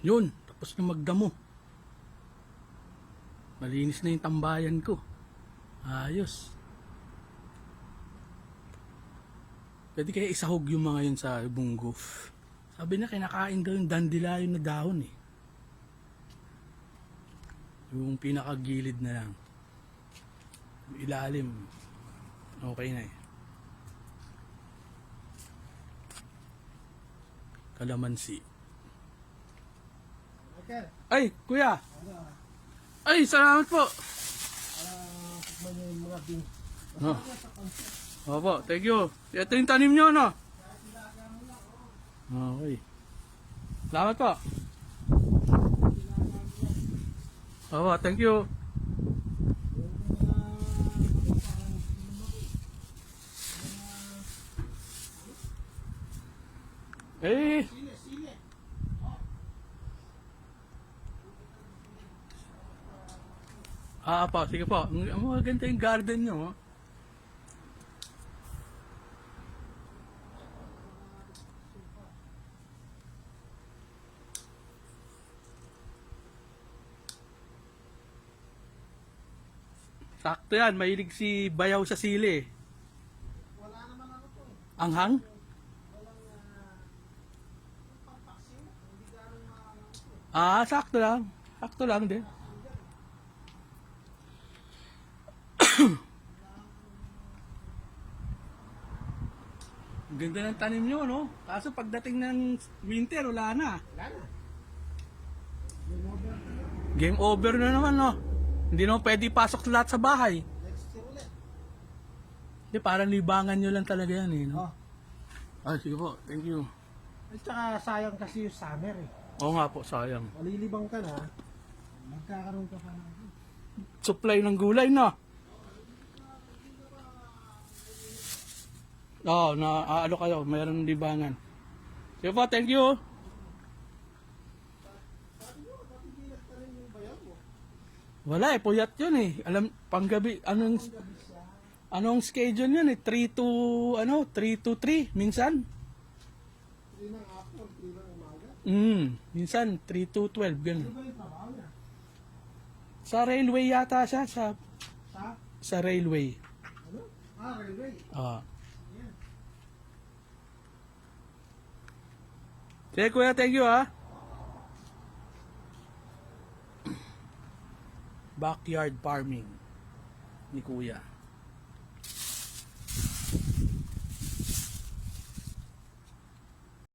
Yun, tapos na magdamo. Malinis na yung tambayan ko. Ayos. Pwede kaya isahog yung mga yun sa bungguf. Sabi na kinakain daw yung dandelion na dahon eh. Yung pinakagilid na lang. Yung ilalim. Okay na eh. Kalamansi. Okay. Ay, kuya! Ay, salamat po! Tikman yung mga beans. Oh. Opo, thank you. Ito yung tanim nyo, no? Okay. Salamat po. Opo, thank you. Eh, po, sige po. Ang mga ganda yung garden nyo, oh. Sakto yan, mahilig si Bayaw sa sili. Wala naman ano to eh. Anghang? Walang pampaksin. Hindi gano'ng ano to eh. Sakto lang. Sakto lang din. Ang ganda ng tanim nyo, no? Kaso pagdating ng winter, wala na. Wala na. Game over na naman, no? Hindi naman pwede pasok lahat sa bahay. Next year ulit. Hindi, parang libangan nyo lang talaga yan, eh, no? Oh. Ay, sige po. Thank you. At saka sayang kasi yung summer eh. Oo nga po, sayang. Malilibang ka na. Magkakaroon ka pa na. Supply ng gulay, no? Oo, ano kayo, mayroong libangan. Sige po, thank you. Wala eh, puyat yun eh. Alam, panggabi, anong schedule yun eh? 3 to 3 minsan? 3 ng hapon, 3 ng umaga. Minsan 3 to 12, ganun. Ano ba yung trabaho niya? Sa railway yata siya, Sa? sa railway. Ano? Railway. Ah. Yan. Sige kuya, thank you ha. Backyard farming ni kuya.